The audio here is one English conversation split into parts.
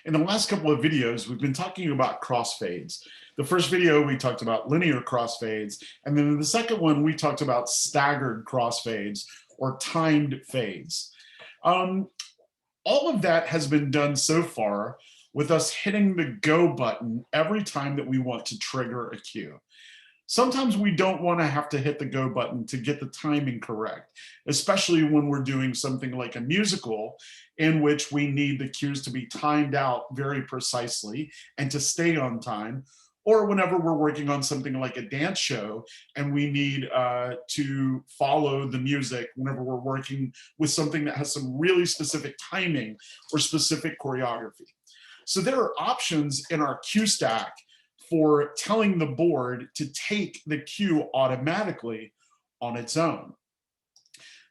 In the last couple of videos, we've been talking about crossfades. The first video, we talked about linear crossfades. And then in the second one, we talked about staggered crossfades or timed fades. All of that has been done so far with us hitting the go button every time that we want to trigger a cue. Sometimes we don't want to have to hit the go button to get the timing correct, especially when we're doing something like a musical in which we need the cues to be timed out very precisely and to stay on time, or whenever we're working on something like a dance show and we need to follow the music whenever we're working with something that has some really specific timing or specific choreography. So there are options in our cue stack for telling the board to take the cue automatically on its own.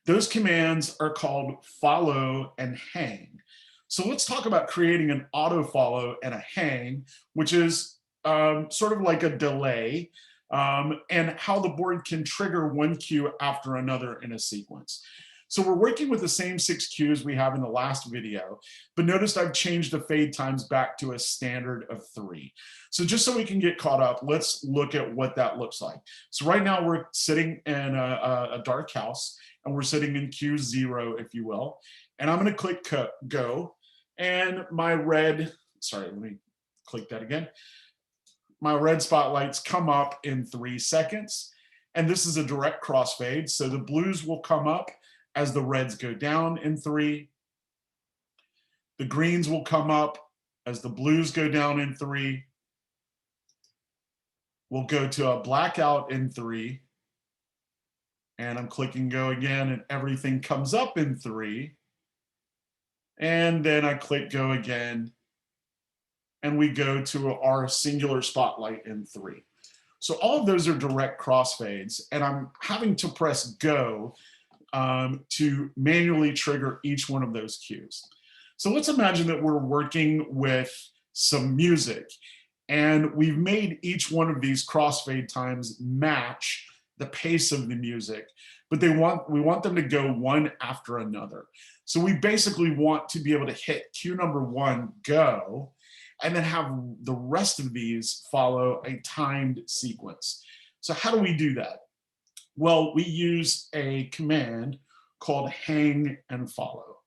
Those commands are called follow and hang. So let's talk about creating an auto follow and a hang, which is sort of like a delay, and how the board can trigger one cue after another in a sequence. So we're working with the same 6 cues we have in the last video, but notice I've changed the fade times back to a standard of 3. So just so we can get caught up, let's look at what that looks like. So right now we're sitting in a dark house and we're sitting in cue 0, if you will. And I'm gonna click go, and my red, sorry, let me click that again. My red spotlights come up in 3 seconds. And this is a direct crossfade. So the blues will come up as the reds go down in 3. The greens will come up as the blues go down in 3. We'll go to a blackout in 3. And I'm clicking go again, and everything comes up in 3. And then I click go again, and we go to our singular spotlight in 3. So all of those are direct crossfades, and I'm having to press go to manually trigger each one of those cues. So let's imagine that we're working with some music, and we've made each one of these crossfade times match the pace of the music, but we want them to go one after another. So we basically want to be able to hit cue number 1, go, and then have the rest of these follow a timed sequence. So how do we do that? Well, we use a command called hang and follow.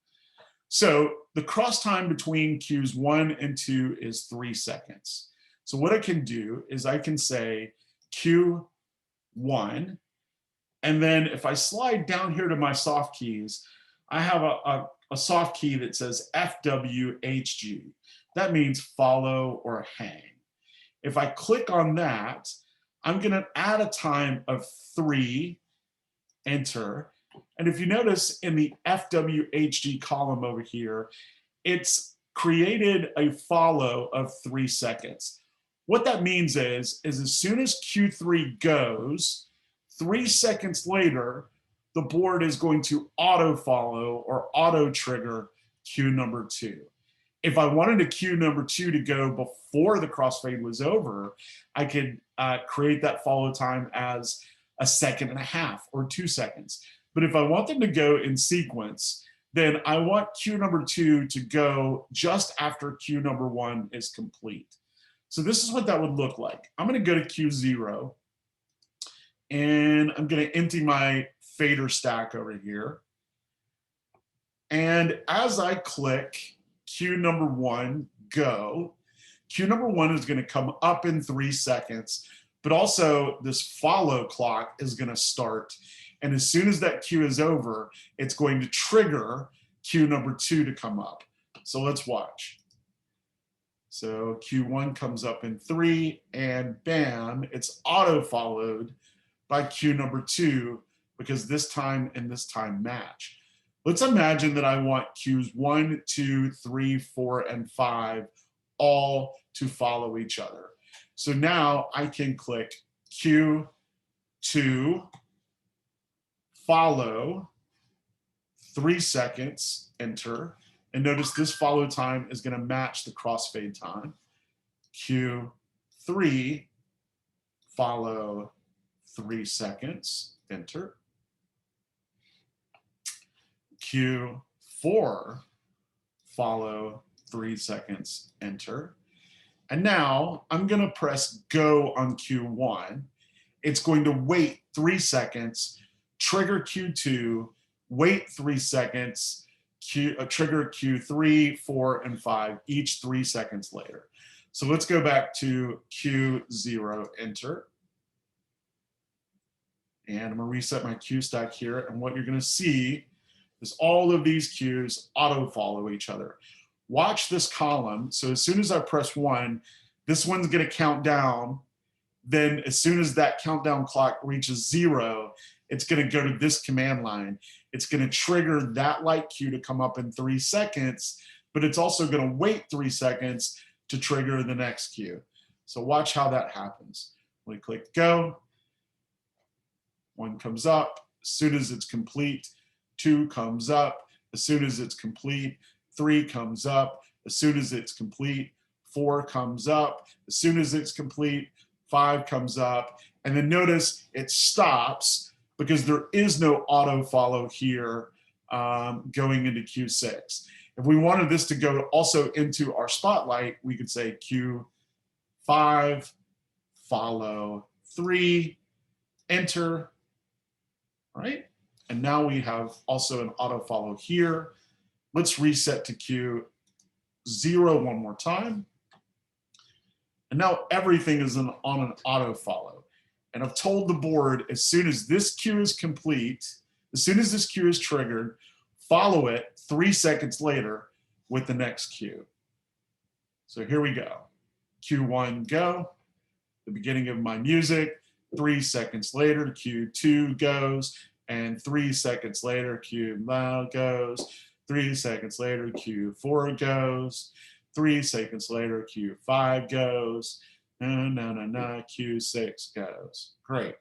So the cross time between cues 1 and 2 is 3 seconds. So what I can do is I can say cue 1, and then if I slide down here to my soft keys, I have a soft key that says FWHG. That means follow or hang. If I click on that, I'm going to add a time of 3, enter. And if you notice in the FWHG column over here, it's created a follow of 3 seconds. What that means is as soon as Q3 goes, 3 seconds later, the board is going to auto follow or auto trigger cue number 2. If I wanted a cue number 2 to go before the crossfade was over, I could create that follow time as 1.5 seconds or 2 seconds. But if I want them to go in sequence, then I want cue number 2 to go just after cue number 1 is complete. So this is what that would look like. I'm going to go to cue 0, and I'm going to empty my fader stack over here. And as I click cue number 1, go, cue number 1 is going to come up in 3 seconds, but also this follow clock is going to start. And as soon as that cue is over, it's going to trigger cue number 2 to come up. So let's watch. So cue 1 comes up in 3, and bam, it's auto followed by cue number 2 because this time and this time match. Let's imagine that I want cues 1, 2, 3, 4, and 5 all to follow each other. So now I can click cue 2, follow, 3 seconds, enter. And notice this follow time is going to match the crossfade time. Cue 3, follow, 3 seconds, enter. Cue 4, follow, 3 seconds, enter. And now I'm going to press go on Q1. It's going to wait 3 seconds, trigger Q2, wait 3 seconds, trigger Q3, 4, and 5, each 3 seconds later. So let's go back to Q0, enter. And I'm going to reset my Q stack here. And what you're going to see is all of these cues auto follow each other. Watch this column. So as soon as I press 1, this one's going to count down. Then as soon as that countdown clock reaches 0, it's going to go to this command line. It's going to trigger that light cue to come up in 3 seconds, but it's also going to wait 3 seconds to trigger the next cue. So watch how that happens. We click go. 1 comes up. As soon as it's complete, 2 comes up. As soon as it's complete, 3 comes up. As soon as it's complete, 4 comes up. As soon as it's complete, 5 comes up. And then notice it stops because there is no auto follow here going into Q6. If we wanted this to go also into our spotlight, we could say Q5, follow 3, enter, right? And now we have also an auto follow here. Let's reset to Q0 one more time. And now everything is on an auto follow. And I've told the board, as soon as this cue is complete, as soon as this cue is triggered, follow it 3 seconds later with the next cue. So here we go. Q1, go. The beginning of my music. 3 seconds later, Q2 goes. And 3 seconds later, Q loud goes. 3 seconds later, Q4 goes. 3 seconds later, Q5 goes. Q6 goes. Great.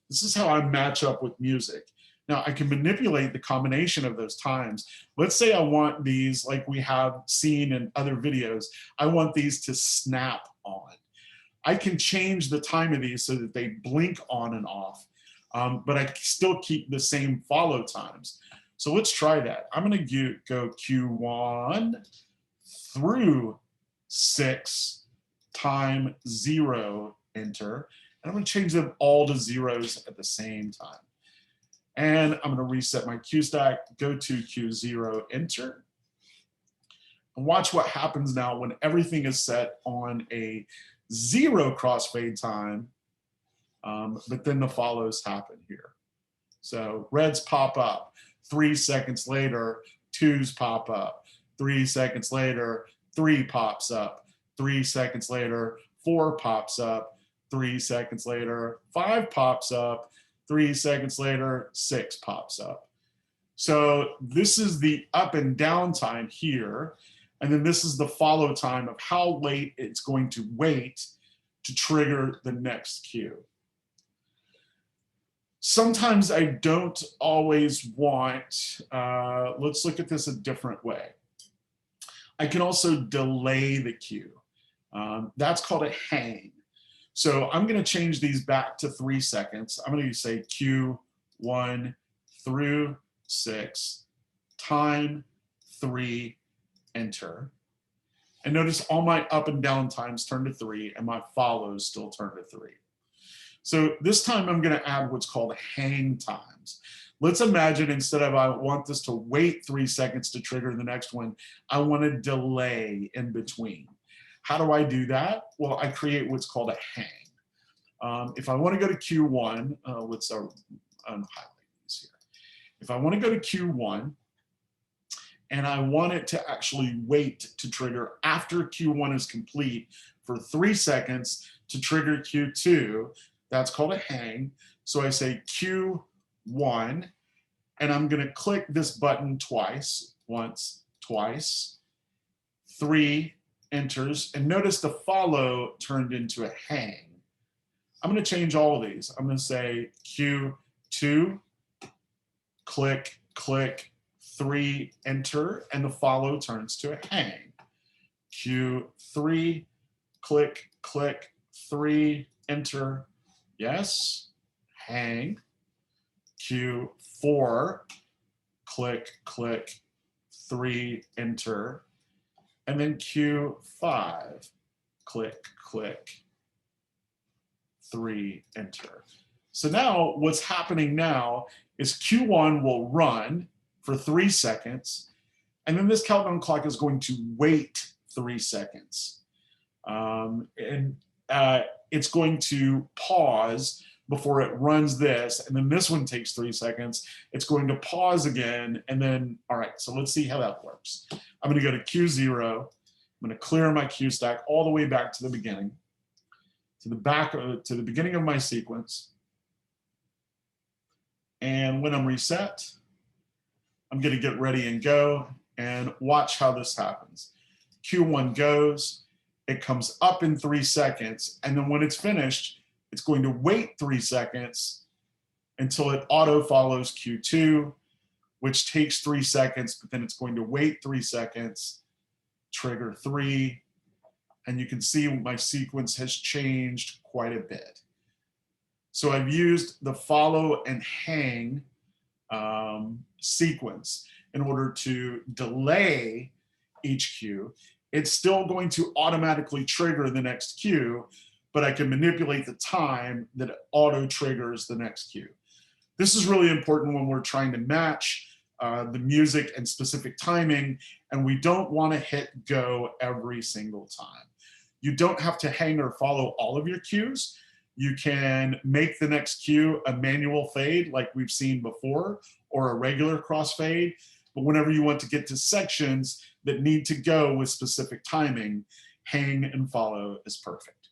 This is how I match up with music. Now I can manipulate the combination of those times. Let's say I want these, like we have seen in other videos, I want these to snap on. I can change the time of these so that they blink on and off, but I still keep the same follow times. So let's try that. I'm going to go Q1 through 6, time 0, enter. And I'm going to change them all to zeros at the same time. And I'm going to reset my Q stack, go to Q0, enter. And watch what happens now when everything is set on a 0 crossfade time, but then the follows happen here. So reds pop up. 3 seconds later, 2s pop up. 3 seconds later, 3 pops up. 3 seconds later, 4 pops up. 3 seconds later, 5 pops up. 3 seconds later, 6 pops up. So this is the up and down time here. And then this is the follow time of how late it's going to wait to trigger the next cue. Sometimes I don't always want, let's look at this a different way. I can also delay the cue. That's called a hang. So I'm going to change these back to 3 seconds. I'm going to say Q1 through 6, time 3, enter. And notice all my up and down times turn to 3 and my follows still turn to 3. So this time I'm going to add what's called hang times. Let's imagine instead of I want this to wait 3 seconds to trigger the next one, I want to delay in between. How do I do that? Well, I create what's called a hang. If I want to go to Q1, let's highlight this here. If I want to go to Q1 and I want it to actually wait to trigger after Q1 is complete for 3 seconds to trigger Q2, that's called a hang. So I say Q1, and I'm going to click this button twice, once, twice, 3 enters, and notice the follow turned into a hang. I'm going to change all of these. I'm going to say Q2, click, click, 3, enter, and the follow turns to a hang. Q3, click, click, 3, enter, yes, hang. Q4, click, click, 3, enter, and then Q5, click, click, 3, enter. So now what's happening now is Q1 will run for 3 seconds, and then this countdown clock is going to wait 3 seconds. It's going to pause before it runs this, and then this one takes 3 seconds. It's going to pause again, and then, all right, so let's see how that works. I'm gonna go to Q0. I'm gonna clear my Q stack all the way back to the beginning, to the beginning of my sequence. And when I'm reset, I'm gonna get ready and go, and watch how this happens. Q1 goes, it comes up in 3 seconds, and then when it's finished, it's going to wait 3 seconds until it auto follows Q2, which takes 3 seconds, but then it's going to wait 3 seconds, trigger 3, and you can see my sequence has changed quite a bit. So I've used the follow and hang sequence in order to delay each cue. It's still going to automatically trigger the next cue, but I can manipulate the time that it auto triggers the next cue. This is really important when we're trying to match the music and specific timing, and we don't want to hit go every single time. You don't have to hang or follow all of your cues. You can make the next cue a manual fade like we've seen before, or a regular crossfade. But whenever you want to get to sections that need to go with specific timing, hang and follow is perfect.